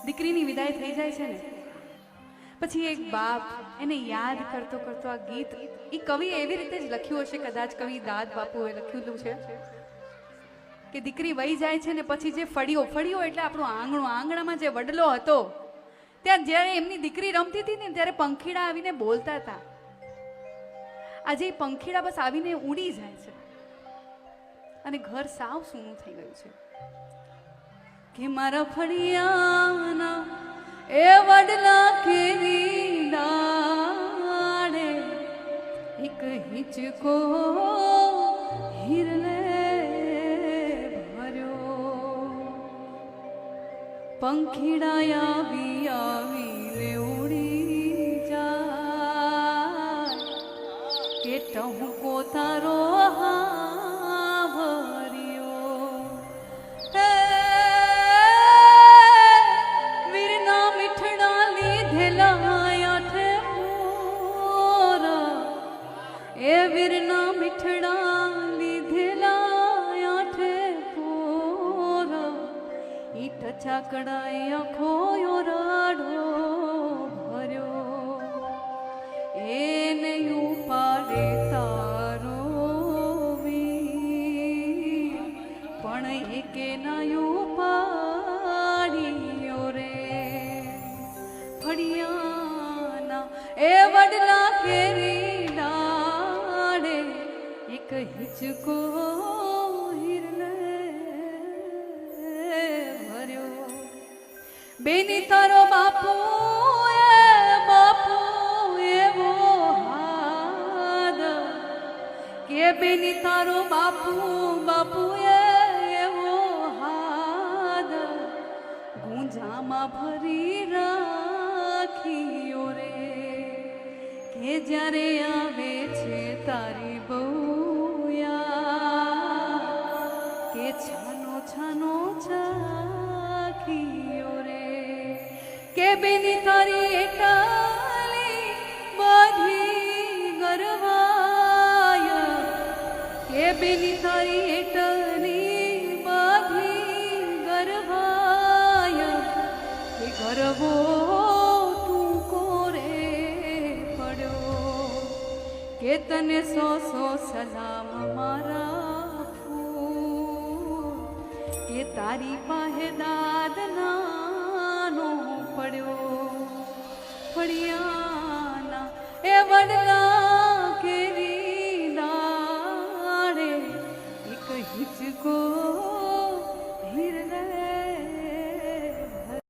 દીકરીની વિદાય થઈ જાય છે ને પછી એક બાપ એને યાદ કરતો કરતો આ ગીત એ કવિ એવી રીતે જ લખ્યું હશે, કદાચ કવિ દાદ બાપુએ લખ્યું છે કે દીકરી વહી જાય છે ને પછી જે ફળીઓ એટલે આપણું આંગણું, આંગણામાં જે વડલો હતો ત્યાં જ્યારે એમની દીકરી રમતી હતી ને ત્યારે પંખીડા આવીને બોલતા હતા. આજે એ પંખીડા બસ આવીને ઉડી જાય છે અને ઘર સાવ સૂનું થઈ ગયું છે કે મારા ફળિયાના એ વડલા કેરી ડાળે એક હિંચકો હિરલે ભર્યો, પંખીડા આવીને ઉડી જાય કે ટહુકો તારો ચાકડાએ આખો રાડો ભર્યો, એને ઉપાડે તારો વીર પણ એકે ના ઉપાડ્યો રે. ફળિયાના એ વડલા કેરી ડાળે એક હિંચકો બેની તારો બાપુ એવો હાદ કે બેની તારો બાપુ એવો હાદ ગુંજામાં ભરી રાખ્યો રે કે જ્યારે આવે છે તારી બહુયા કે છાનો છાનો ચાખ્યો રે કે બેની તારી એટાલી બાધી ગરવાય કે બેની તારી એટાલી બાધી ગરવાય કે ગરવો તું કોરે પડ્યો કે તને સો સલામ મારા ફૂલ કે તારી પાસે દાદ